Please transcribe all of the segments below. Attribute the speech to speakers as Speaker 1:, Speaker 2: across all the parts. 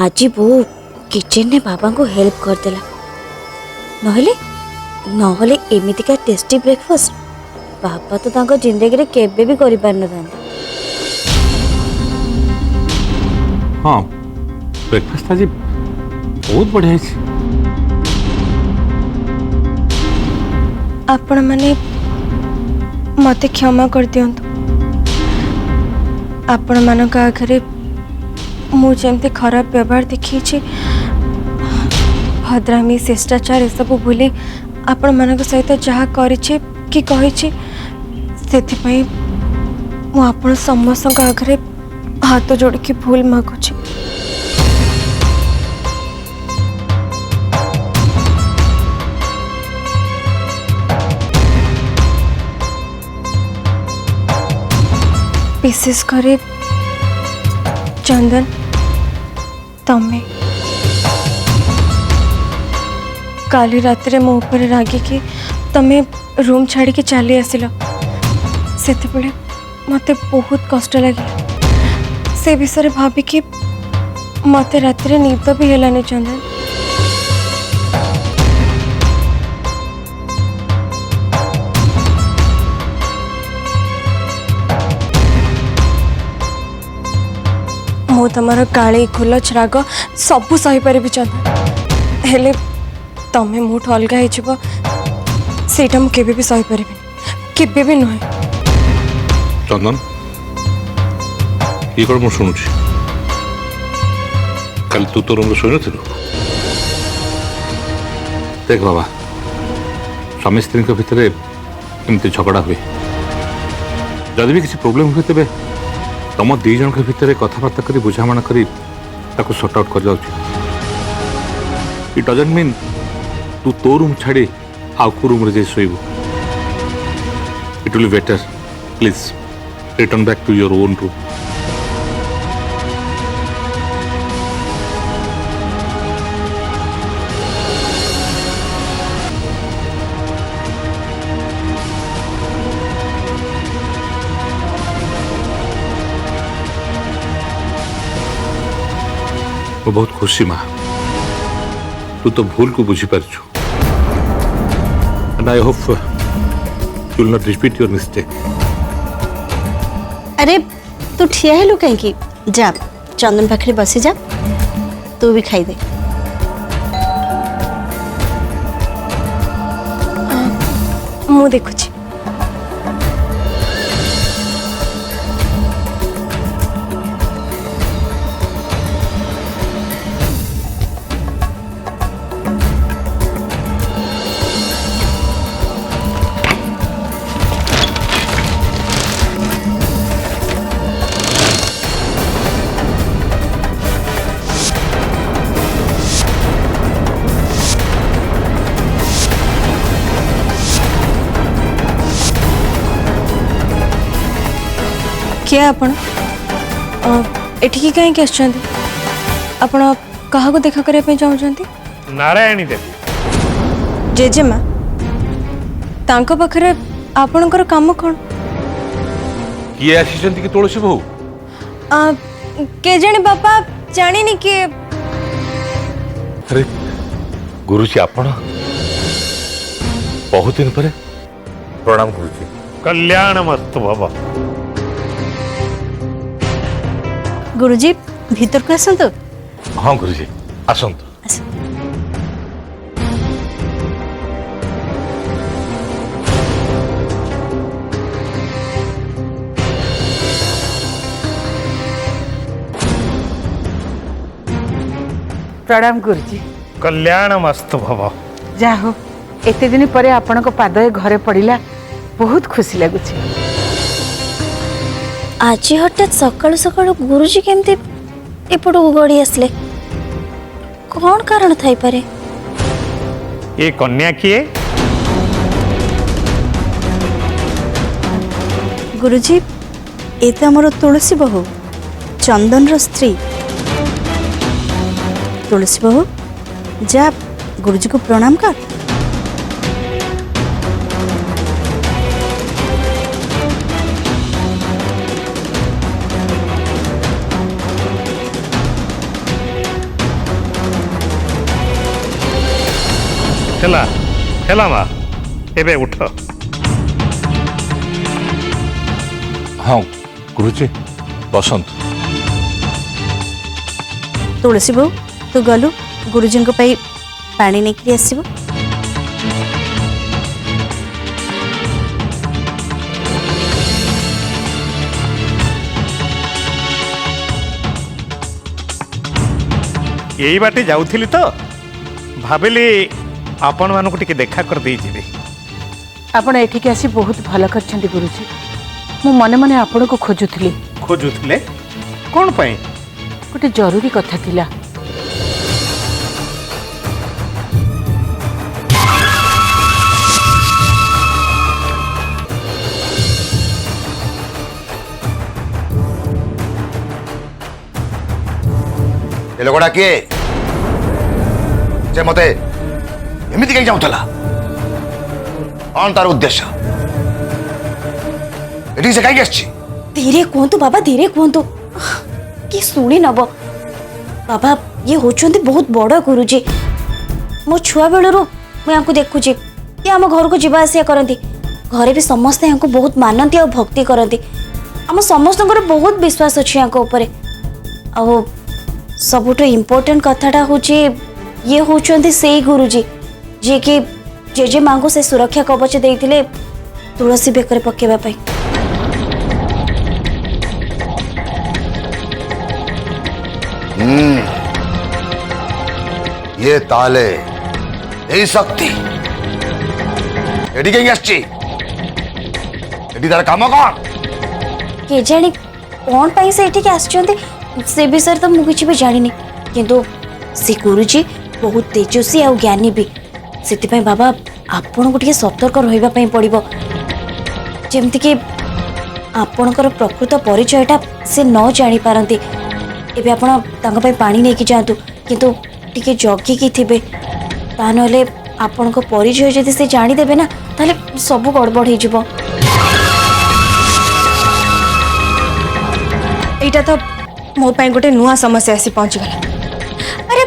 Speaker 1: आज बो किचन ने बाबा को हेल्प करदेला नहले नहले एमितिका टेस्टी ब्रेकफास्ट बाबा तो तांको जिंदगी रे केबे भी करि पार न थांते।
Speaker 2: हाँ ब्रेकफास्ट आज बहुत बढ़िया है।
Speaker 3: आपण माने मते क्षमा कर दियंतु। आपण मानक आखरे मु जेमते खराब व्यवहार देखी भद्रामी शिष्टाचार सब भूली आपण मानक सहित जहाँ करिछे कि कहिछे सेथिपई मु आपण समस्त आखरे हाथ जोड़ के भूल मागुछे। विशेष करे चंदन तमे काली रात्रे मो ऊपर रागी कि तमे रूम छाड़ी के चली आसिल से मते बहुत कष्ट लगे से विषय भाभी कि मते रात्रे नींद भी हेलानी चंदन। मु तमर काली खुलच राग सबू सही पारि चंदन हेले तमें मुठ अलग होटा मुझे भी सही पारि केबे भी नुहे।
Speaker 2: चंदन ये कौन शुणुची कल तू तो रूम शोन देख बाबा स्वामी स्त्री भितर एमती झगड़ा हुए जदि भी किसी प्रोब्लेम हुए तेरे तुम दी जन के भितर कथबार्ता कर बुझाणा कर सॉर्ट आउट कर इट डजंट मीन तू तो रूम छाड़ी आउ को रूम रे शोबू। It will be better please return back to your own room. मैं बहुत खुशी माँ तू तो भूल को बुझी पारछु and I hope you will not repeat your mistake.
Speaker 1: अरे तू ठिया हेलु कहीं जा चंदन पाखे बसी जा तू भी खाई दे।
Speaker 3: मु देखुची क्या आपण एठिकी कहीं आसछन्ती आपण काहा को देखा करबा पे चाहछन्ती?
Speaker 4: नारायणी देवी
Speaker 3: जेजेमा तांको पाखरे आपणकर काम कोन
Speaker 2: किए आसीचंती कि तुलसी बहु
Speaker 3: के जाने बापा जानिनी कि
Speaker 2: अरे गुरुजी आपण बहुत दिन पर प्रणाम गुरुजी।
Speaker 4: कल्याण मस्तु बाबा।
Speaker 1: गुरुजी भीतर को आसंतु।
Speaker 2: हाँ गुरुजी आसंतु।
Speaker 5: प्रणाम गुरुजी।
Speaker 4: कल्याण मस्तु बाबा।
Speaker 5: जा हो एते दिन परे आपण को पाद घरे पड़िला बहुत खुशी लगुच।
Speaker 1: आज हठात सकाळु सकाळु गुरुजी केमती एपट गड़ी आसले कौन कारण थाई पारे?
Speaker 4: ये कन्या किए?
Speaker 1: गुरुजी ये तो आमर तुलसी बहु चंदन रो स्त्री। तुलसी बहु जा गुरुजी को प्रणाम कर।
Speaker 4: ହେଲା ହେଲା ମା ଏବେ ଉଠ।
Speaker 2: ହଁ ଗୁରୁଜୀ ବସନ୍ତୁ।
Speaker 1: ତୁଳସୀ ବୋଉ ତୁ ଗଲୁ ଗୁରୁଜୀଙ୍କ ପାଇଁ ପାଣି ନେଇକରି ଆସିବୁ।
Speaker 4: ଏଇ ବାଟେ ଯାଉଥିଲି ତ ଭାବିଲି ଆପଣ ମାନଙ୍କୁ ଟିକେ ଦେଖା କରିଦେଇ ଯିବି।
Speaker 5: ଆପଣ ଏଠିକି ଆସି ବହୁତ ଭଲ କରିଛନ୍ତି ଗୁରୁଜୀ। ମୁଁ ମନେ ମନେ ଆପଣଙ୍କୁ ଖୋଜୁଥିଲି।
Speaker 4: ଖୋଜୁଥିଲେ କ'ଣ ପାଇଁ?
Speaker 5: ଗୋଟେ ଜରୁରୀ କଥା ଥିଲା।
Speaker 6: ଏ ଲୋକଟା କିଏ ଯେ ମତେ ଏମିତି କାହିଁ ଯାଉଥିଲା? କ'ଣ ତାର ଉଦ୍ଦେଶ୍ୟ? ଏଠିକି ସେ କାହିଁକି ଆସିଛି?
Speaker 1: ଧୀରେ କୁହନ୍ତୁ ବାବା, ଧୀରେ କୁହନ୍ତୁ, କି ଶୁଣି ନବ। ବାବା ଇଏ ହଉଛନ୍ତି ବହୁତ ବଡ଼ ଗୁରୁଜୀ। ମୋ ଛୁଆ ବେଳରୁ ମୁଁ ୟାଙ୍କୁ ଦେଖୁଛି କି ଆମ ଘରକୁ ଯିବା ଆସିବା କରନ୍ତି। ଘରେ ବି ସମସ୍ତେ ୟାଙ୍କୁ ବହୁତ ମାନନ୍ତି ଆଉ ଭକ୍ତି କରନ୍ତି। ଆମ ସମସ୍ତଙ୍କର ବହୁତ ବିଶ୍ୱାସ ଅଛି ୟାଙ୍କ ଉପରେ। ଆଉ ସବୁଠୁ ଇମ୍ପୋର୍ଟାଣ୍ଟ କଥାଟା ହେଉଛି ଇଏ ହେଉଛନ୍ତି ସେଇ ଗୁରୁଜୀ ଯିଏକି ଜେଜେ ମାଙ୍କୁ ସେ ସୁରକ୍ଷା କବଚ ଦେଇଥିଲେ ତୁଳସୀ ବେକରେ ପକାଇବା ପାଇଁ।
Speaker 6: ଇଏ ତାହେଲେ ଏଇ ଶକ୍ତି ଏଠି କାହିଁକି ଆସିଛି? ଏଠି ତାର କାମ କ'ଣ?
Speaker 1: କେଜାଣି କ'ଣ ପାଇଁ ସେ ଏଠିକି ଆସିଛନ୍ତି ସେ ବିଷୟରେ ତ ମୁଁ କିଛି ବି ଜାଣିନି। କିନ୍ତୁ ସେ ଗୁରୁଜୀ ବହୁତ ତେଜସ୍ୱୀ ଆଉ ଜ୍ଞାନୀ ବି। ସେଥିପାଇଁ ବାବା ଆପଣଙ୍କୁ ଟିକେ ସତର୍କ ରହିବା ପାଇଁ ପଡ଼ିବ। ଯେମିତିକି ଆପଣଙ୍କର ପ୍ରକୃତ ପରିଚୟଟା ସେ ନ ଜାଣିପାରନ୍ତି। ଏବେ ଆପଣ ତାଙ୍କ ପାଇଁ ପାଣି ନେଇକି ଯାଆନ୍ତୁ, କିନ୍ତୁ ଟିକେ ଜଗିକି ଥିବେ। ତା ନହେଲେ ଆପଣଙ୍କ ପରିଚୟ ଯଦି ସେ ଜାଣିଦେବେ ନା ତାହେଲେ ସବୁ ଗଡ଼ବଡ଼ ହେଇଯିବ।
Speaker 3: এইটা তো ମୋ ପାଇଁ ଗୋଟେ ନୂଆ ସମସ୍ୟା ଆସି ପହଞ୍ଚିଗଲା। ଆରେ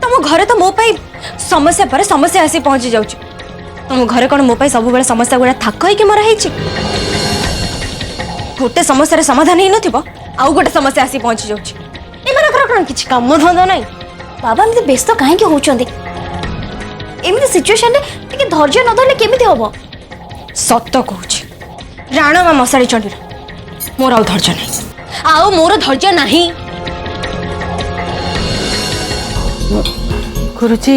Speaker 3: ତମ ଘରେ ତ ମୋ ପାଇଁ ସମସ୍ୟା ପରେ ସମସ୍ୟା ଆସି ପହଞ୍ଚି ଯାଉଛି। ତମ ଘରେ କ'ଣ ମୋ ପାଇଁ ସବୁବେଳେ ସମସ୍ୟା ଗୁଡ଼ା ଥାକ ହେଇକି ମରା ହେଇଛି? ଗୋଟେ ସମସ୍ୟାର ସମାଧାନ ହେଇନଥିବ ଆଉ ଗୋଟେ ସମସ୍ୟା ଆସି ପହଞ୍ଚି ଯାଉଛି। ଏମାନଙ୍କର କ'ଣ କିଛି କାମ ଧନ୍ଦା ନାହିଁ?
Speaker 1: ବାବା ଏମିତି ବ୍ୟସ୍ତ କାହିଁକି ହଉଛନ୍ତି? ଏମିତି ସିଚୁଏସନରେ ଟିକେ ଧୈର୍ଯ୍ୟ ନ ଧରିଲେ କେମିତି ହବ?
Speaker 3: ସତ କହୁଛି, ରାଣ ମା ମଶାରୀ ଚଣ୍ଡୀର ମୋର ଆଉ ଧୈର୍ଯ୍ୟ ନାହିଁ। ଆଉ ମୋର ଧୈର୍ଯ୍ୟ ନାହିଁ।
Speaker 5: ଗୁରୁଜୀ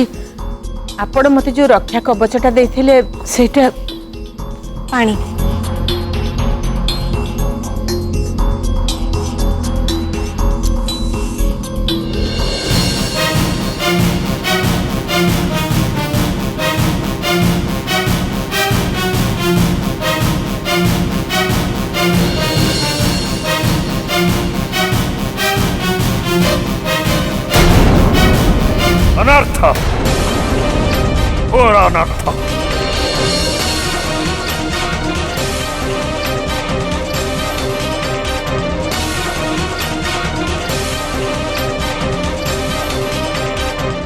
Speaker 5: ଆପଣ ମତେ ଯୋଉ ରକ୍ଷା କବଚଟା ଦେଇଥିଲେ ସେଇଟା
Speaker 3: ପାଣି
Speaker 4: अनर्थ पूरा अनर्थ।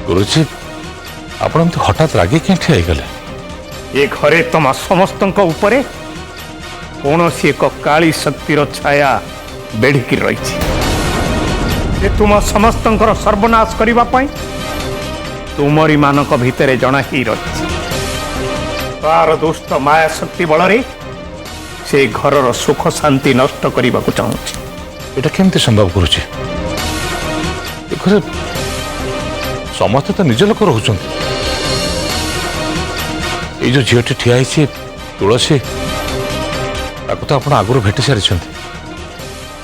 Speaker 2: गुरुजी ଆପଣ ଏମିତି ହଠାତ୍ ରାଗି କେଉଁଠି ହେଇଗଲେ?
Speaker 4: ଏ ଘରେ ତମ ସମସ୍ତଙ୍କ ଉପରେ କୌଣସି ଏକ କାଳି ଶକ୍ତିର ଛାୟା ବେଢ଼ିକି ରହିଛି। ସେ ତୁମ ସମସ୍ତଙ୍କର ସର୍ବନାଶ କରିବା ପାଇଁ ତୁମରି ମାନଙ୍କ ଭିତରେ ଜଣା ହିଁ ରହିଛି। ତାର ଦୁଷ୍ଟ ମାୟା ଶକ୍ତି ବଳରେ ସେ ଘରର ସୁଖ ଶାନ୍ତି ନଷ୍ଟ କରିବାକୁ ଚାହୁଁଛି।
Speaker 2: এটা କେମିତି ସମ୍ଭବ କରୁଛି? ଏ ଘରେ ସମସ୍ତେ ତ ନିଜ ଲୋକ ରହୁଛନ୍ତି। ଏଇ ଯୋଉ ଝିଅଟି ଠିଆ ହେଇଛି ତୁଳସୀ, ତାକୁ ତ ଆପଣ ଆଗରୁ ଭେଟି ସାରିଛନ୍ତି।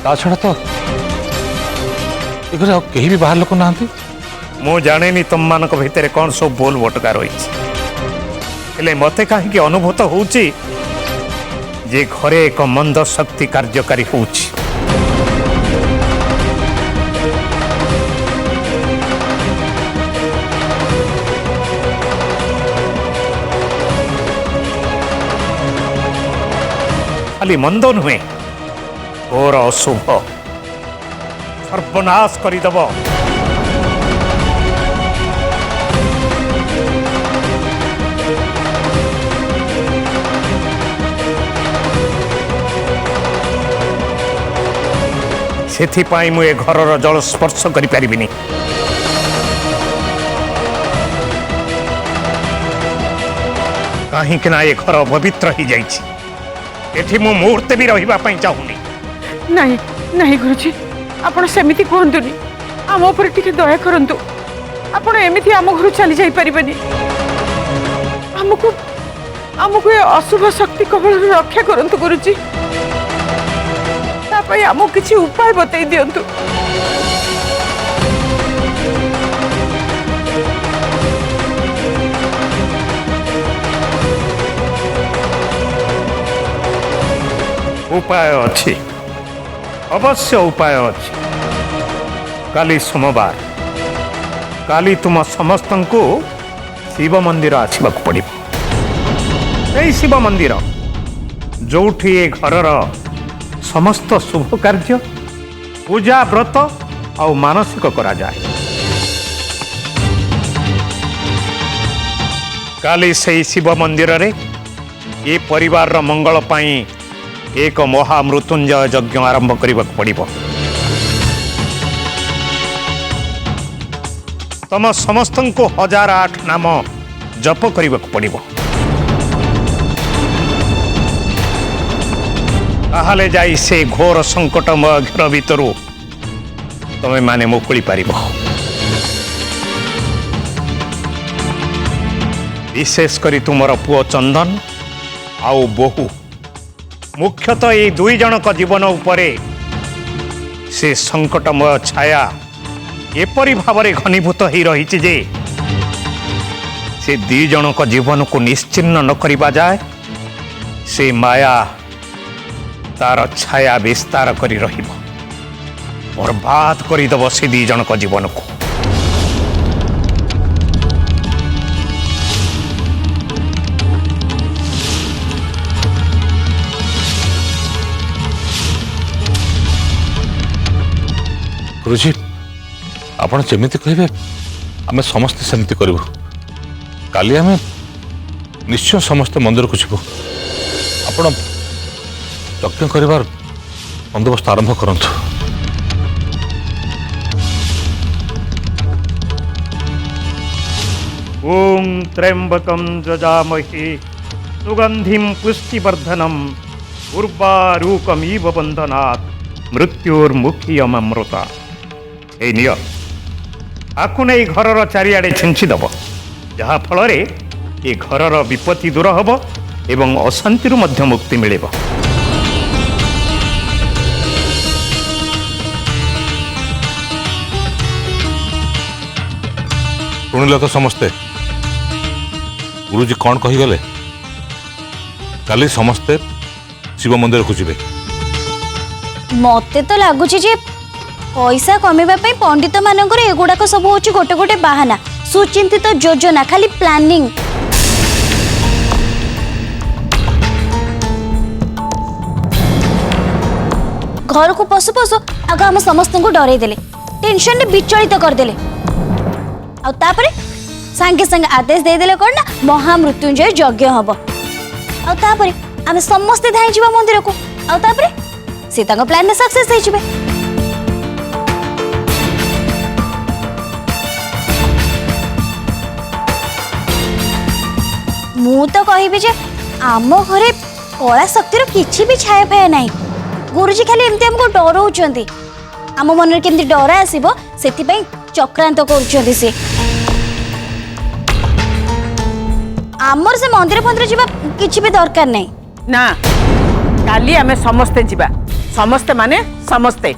Speaker 2: ତା ଛଡ଼ା ତ ଏ ଘରେ ଆଉ କେହି ବି ବାହାର ଲୋକ ନାହାନ୍ତି।
Speaker 4: ମୁଁ ଜାଣିନି ତମମାନଙ୍କ ଭିତରେ କ'ଣ ସବୁ ଭୁଲ ଭଟକା ରହିଛି, ହେଲେ ମୋତେ କାହିଁକି ଅନୁଭୂତ ହେଉଛି ଯେ ଘରେ ଏକ ମନ୍ଦ ଶକ୍ତି କାର୍ଯ୍ୟକାରୀ ହେଉଛି। ଖାଲି ମନ୍ଦ ନୁହେଁ, ଘୋର ଅଶୁଭ, ସର୍ବନାଶ କରିଦେବ। ସେଥିପାଇଁ ମୁଁ ଏ ଘରର ଜଳ ସ୍ପର୍ଶ କରିପାରିବିନି। କାହିଁକି ନା ଏ ଘର ପବିତ୍ର ହେଇଯାଇଛି। ଏଠି ମୁଁ ମୁହୂର୍ତ୍ତେ ବି ରହିବା ପାଇଁ ଚାହୁଁନି।
Speaker 5: ନାହିଁ ନାହିଁ ଗୁରୁଜୀ, ଆପଣ ସେମିତି କୁହନ୍ତୁନି। ଆମ ଉପରେ ଟିକେ ଦୟା କରନ୍ତୁ। ଆପଣ ଏମିତି ଆମ ଘରୁ ଚାଲି ଯାଇପାରିବେନି। ଆମକୁ ଆମକୁ ଏ ଅଶୁଭ ଶକ୍ତି କବଳରୁ ରକ୍ଷା କରନ୍ତୁ ଗୁରୁଜୀ। ତା ପାଇଁ ଆମକୁ କିଛି ଉପାୟ ବତେଇ ଦିଅନ୍ତୁ।
Speaker 4: ଉପାୟ ଅଛି, ଅବଶ୍ୟ ଉପାୟ ଅଛି। କାଲି ସୋମବାର, କାଲି ତୁମ ସମସ୍ତଙ୍କୁ ଶିବ ମନ୍ଦିର ଆସିବାକୁ ପଡ଼ିବ। এই ଶିବ ମନ୍ଦିର ଯୋଉଠି ଏ ଘରର ସମସ୍ତ ଶୁଭ କାର୍ଯ୍ୟ, ପୂଜା ବ୍ରତ ଆଉ ମାନସିକ କରାଯାଏ। କାଲି ସେହି ଶିବ ମନ୍ଦିରରେ ଏ ପରିବାରର ମଙ୍ଗଳ ପାଇଁ ଏକ ମହାମୃତ୍ୟୁଞ୍ଜୟ ଯଜ୍ଞ ଆରମ୍ଭ କରିବାକୁ ପଡ଼ିବ। ତମ ସମସ୍ତଙ୍କୁ 1008 ନାମ ଜପ କରିବାକୁ ପଡ଼ିବ। ତାହେଲେ ଯାଇ ସେ ଘୋର ସଙ୍କଟମୟ ଘର ଭିତରୁ ତମେ ମାନେ ମୁକୁଳି ପାରିବ। ବିଶେଷ କରି ତୁମର ପୁଅ ଚନ୍ଦନ ଆଉ ବୋହୂ, ମୁଖ୍ୟତଃ ଏହି ଦୁଇ ଜଣଙ୍କ ଜୀବନ ଉପରେ ସେ ସଙ୍କଟମୟ ଛାୟା ଏପରି ଭାବରେ ଘନୀଭୂତ ହୋଇ ରହିଛି ଯେ ସେ ଦୁଇ ଜଣଙ୍କ ଜୀବନକୁ ନିଶ୍ଚିହ୍ନ ନ କରିବା ଯାଏ ସେ ମାୟା ତାର ଛାୟା ବିସ୍ତାର କରି ରହିବ, ବର୍ବାଦ କରିଦେବ ସେ ଦୁଇ ଜଣଙ୍କ ଜୀବନକୁ।
Speaker 2: ଗୁରୁଜୀ, ଆପଣ ଯେମିତି କହିବେ ଆମେ ସମସ୍ତେ ସେମିତି କରିବୁ। କାଲି ଆମେ ନିଶ୍ଚୟ ସମସ୍ତେ ମନ୍ଦିରକୁ ଯିବୁ। ଆପଣ ଯଜ୍ଞ କରିବାର ବନ୍ଦୋବସ୍ତ ଆରମ୍ଭ କରନ୍ତୁ।
Speaker 4: ଓಂ ତ୍ର୍ୟମ୍ବକଂ ଯଜାମହେ ସୁଗନ୍ଧିଂ ପୁଷ୍ଟିବର୍ଧନಂ ଉର୍ବାରୁକମିବ ବନ୍ଧନାତ୍ ମୃତ୍ୟୁର୍ମୁକ୍ଷୀୟମୃତା। এই ନିୟ, ଆକୁ ନେଇ ଘରର ଚାରିଆଡ଼େ ଛିଞ୍ଚି ଦେବ, ଯାହାଫଳରେ ଏ ଘରର ବିପତ୍ତି ଦୂର ହେବ ଏବଂ ଅଶାନ୍ତିରୁ ମଧ୍ୟ ମୁକ୍ତି ମିଳିବ।
Speaker 2: ଶୁଣିଲ ତ ସମସ୍ତେ, ଗୁରୁଜୀ କ'ଣ କହିଗଲେ? କାଲି ସମସ୍ତେ ଶିବ ମନ୍ଦିରକୁ ଯିବେ।
Speaker 1: ମତେ ତ ଲାଗୁଛି ଯେ ପଇସା କମେଇବା ପାଇଁ ପଣ୍ଡିତ ମାନଙ୍କର ଏଗୁଡାକ ସବୁ ହଉଛି ଗୋଟେ ଗୋଟେ ବାହାନା, ସୁଚିନ୍ତିତ ଯୋଜନା, ଖାଲି ପ୍ଲାନିଂ। ଘରକୁ ପଶୁ ପଶୁ ଆଗ ଆମ ସମସ୍ତଙ୍କୁ ଡରେଇ ଦେଲେ, ଟେନସନରେ ବିଚଳିତ କରିଦେଲେ, ଆଉ ତାପରେ ସାଙ୍ଗେ ସାଙ୍ଗେ ଆଦେଶ ଦେଇଦେଲେ କ'ଣ ନା ମହାମୃତ୍ୟୁଞ୍ଜୟ ଯଜ୍ଞ ହବ। ଆଉ ତାପରେ ଆମେ ସମସ୍ତେ ଧାଇଁ ଯିବା ମନ୍ଦିରକୁ, ଆଉ ତାପରେ ସେ ତାଙ୍କ ପ୍ଲାନରେ ସକ୍ସେସ୍ ହେଇଯିବେ। ମୁଁ ତ କହିବି ଯେ ଆମ ଘରେ କଳା ଶକ୍ତିର କିଛି ବି ଛାୟା ଫାୟା ନାହିଁ। ଗୁରୁଜୀ ଖାଲି ଏମିତି ଆମକୁ ଡରଉଛନ୍ତି, ଆମ ମନରେ କେମିତି ଡର ଆସିବ ସେଥିପାଇଁ ଚକ୍ରାନ୍ତ କରୁଛନ୍ତି ସେ। ଆମର ସେ ମନ୍ଦିର ଫନ୍ଦିର ଯିବା କିଛି ବି ଦରକାର ନାହିଁ।
Speaker 5: ନା, କାଲି ଆମେ ସମସ୍ତେ ଯିବା, ସମସ୍ତେ ମାନେ ସମସ୍ତେ।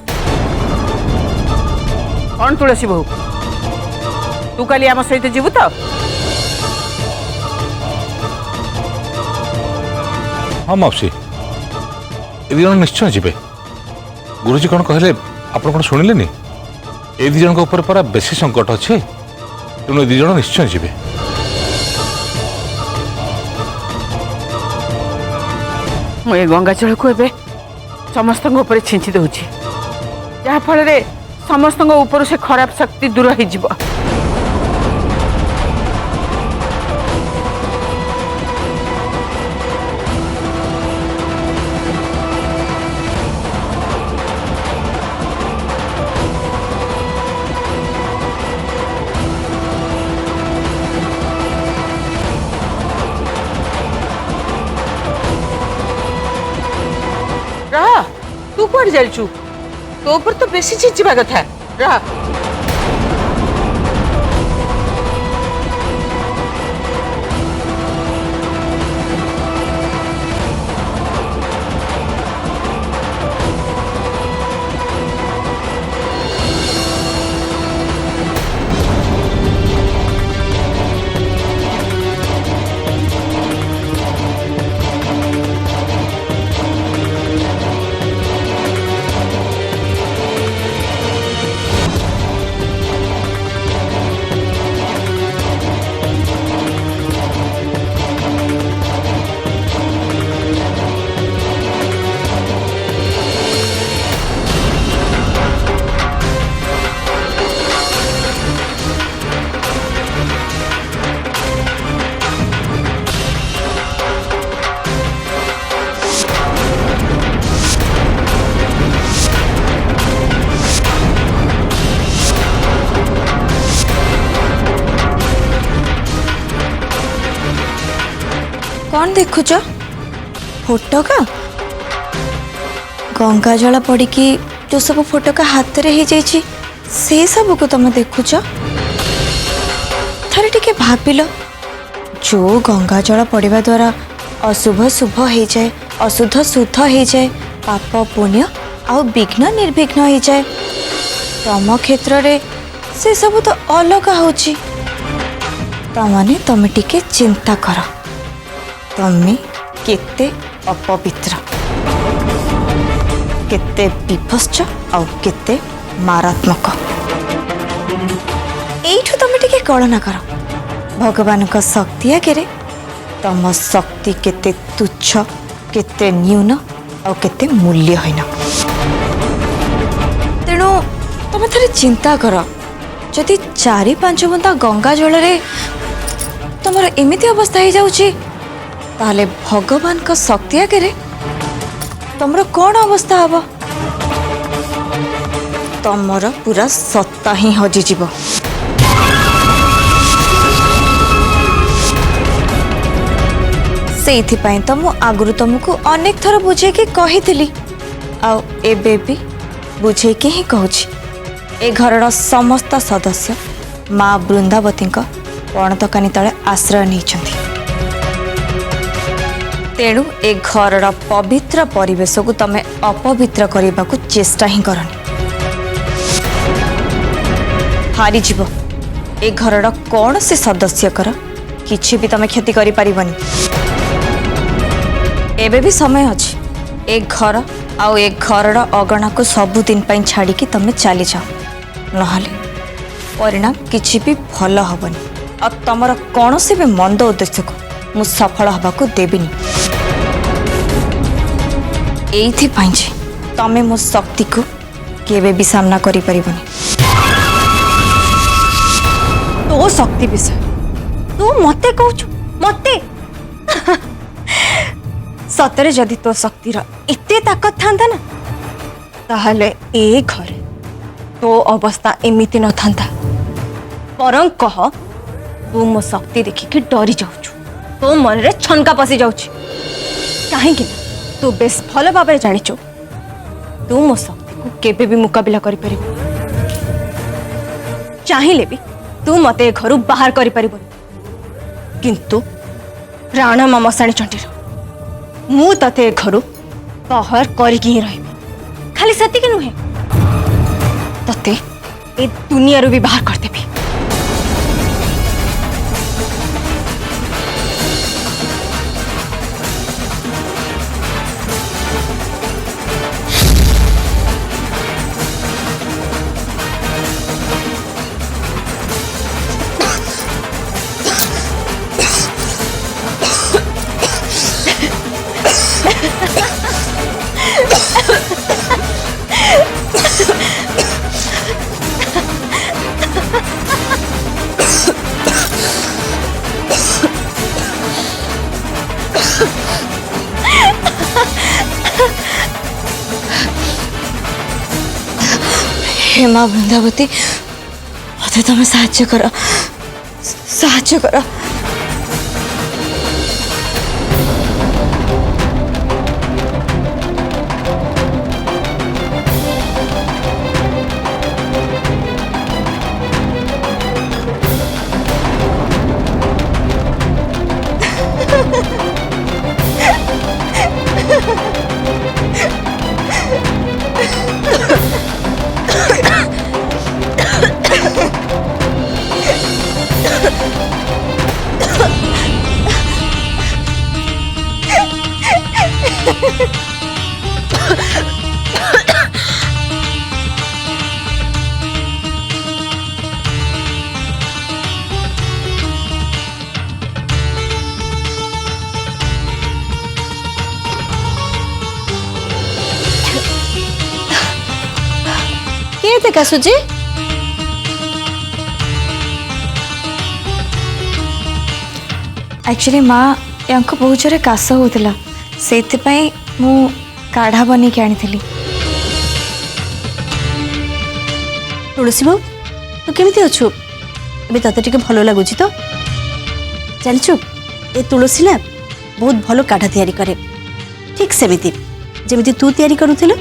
Speaker 5: କ'ଣ ତୁଳସୀ ବୋହୂ, ତୁ କାଲି ଆମ ସହିତ ଯିବୁ ତ?
Speaker 2: ହଁ ମାଉସୀ, ଏ ଦୁଇ ଜଣ ନିଶ୍ଚୟ ଯିବେ। ଗୁରୁଜୀ କ'ଣ କହିଲେ ଆପଣ କ'ଣ ଶୁଣିଲେନି? ଏ ଦୁଇ ଜଣଙ୍କ ଉପରେ ପରା ବେଶୀ ସଙ୍କଟ ଅଛି, ତେଣୁ ଏ ଦୁଇ ଜଣ ନିଶ୍ଚୟ ଯିବେ।
Speaker 5: ମୁଁ ଏ ଗଙ୍ଗା ଜଳକୁ ଏବେ ସମସ୍ତଙ୍କ ଉପରେ ଛିଞ୍ଚି ଦେଉଛି, ଯାହାଫଳରେ ସମସ୍ତଙ୍କ ଉପରୁ ସେ ଖରାପ ଶକ୍ତି ଦୂର ହେଇଯିବ।
Speaker 7: कुआड़े जाइछु तो ऊपर तो बेसी चिचिबा कथा रह
Speaker 3: कौन देखुच फोटो का गंगा जल पड़ी जो सब फोटो का हाथ रे जाइए से सब को तुम देखुच थरे टिके भाबिल जो गंगा जल पड़वा द्वारा अशुभ शुभ हो जाए अशुद्ध शुद्ध हो जाए पाप पुण्य आ विघ्न निर्विघ्न हो जाए तम क्षेत्र रे से सब तो अलग होची तमाने तमे टिके चिंता कर तमे केते अपवित्र केते विभत्स आ केते मारात्मक एठू तमे टिके कल्पना कर भगवान का शक्ति आगे तम शक्ति केते तुच्छ केते न्यून आ केते मूल्यहीन तेणु तमे थरे चिंता कर जदि 4-5 बुंदा गंगा जल रे तुमर एमिति अवस्था हो जाउची ताले भगवान का शक्ति आगे तुमर कौन अवस्था हब तुमर पूरा सत्ता ही हजिଯିव से तो मु आगुरु तुमको अनेक थर बुझे कि कही आउ एबे भी बुझे कि ही कहूची ए घर समस्त सदस्य माँ बृंदावती पणतकानी तले आश्रय नहीं तेणु ए घर पवित्र परिवेश को तमे अपवित्र करने को चेष्टा ही करनी हारी जीव ए घर कौन से सदस्य कर किछि भी तमे क्षति करि परिबनी एबे भी समय अच्छी ए घर आउ ए घर अगणा को सबुदिन छाड़ी की तमे चली जाओ नहले परिणाम किछि भी भल हबनी आ तमर कौन से भी मंद उद्देश्य को मु सफल हवा को देबिनी एथि जे तमे मो शक्ति को केबे भी सामना करि परिबनी
Speaker 1: तो शक्ति विषय तू मते कहू मते सतरे जदि तो शक्तिर एते ताकत थांता ना ताहले ए घर तो अवस्था एमिति न थांता परं कह तू मो शक्ति देखिकी डरी जाऊछु तो मन रे छनका पसी जाउछि काहे कि तू बेस भल भाव जानिछु तू मो शक्ति को केबे भी मुकाबिला करि परिबो चाहिले भी तू मते घरु बाहर करि परिबो किंतु राणा मामा साणी चंटीर मु तते घरु बाहर करके ही रही खाली सती के नुहे तते ए दुनिया रू भी बाहर कर देबी
Speaker 3: हे माँ बृंदावती मत तुम साहाय्य कर
Speaker 1: କାଶୁଛି?
Speaker 3: एक्चुअली माँ यांको बहुत जोरे काश होता से मु काढ़ा बनिक आनी
Speaker 1: तुलसी बाबू तू केमिति अच्छु अभी तते टिके भलो लगुची तो जानछु ए तुलसी ना बहुत भलो काढ़ा तैयारी करे ठीक सेमिति जेमिति तू तैयारी करूथिलु।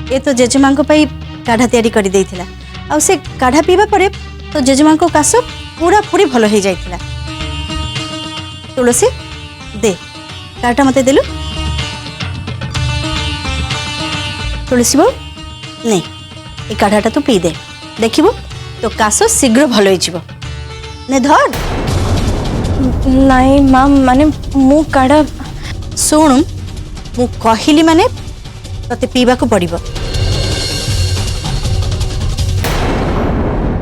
Speaker 1: ए तो जेजेमां को पाई काढ़ा तैयारी कर देइथिला आ से काढ़ा पीबा परे तो जेजेमां को काश पूरा पूरी भलो हो जाइथिला। तुलसी दे काढ़ा मते देलु। तुलसी बाबू नहीं ए काढ़ाटा तू पी दे देखिबो तो काश शीघ्र भलो हो जिवो ने धर।
Speaker 3: नहीं माँ माने मु काढ़ा
Speaker 1: सुण मु कहिली माने तते पीबा को पड़िबो।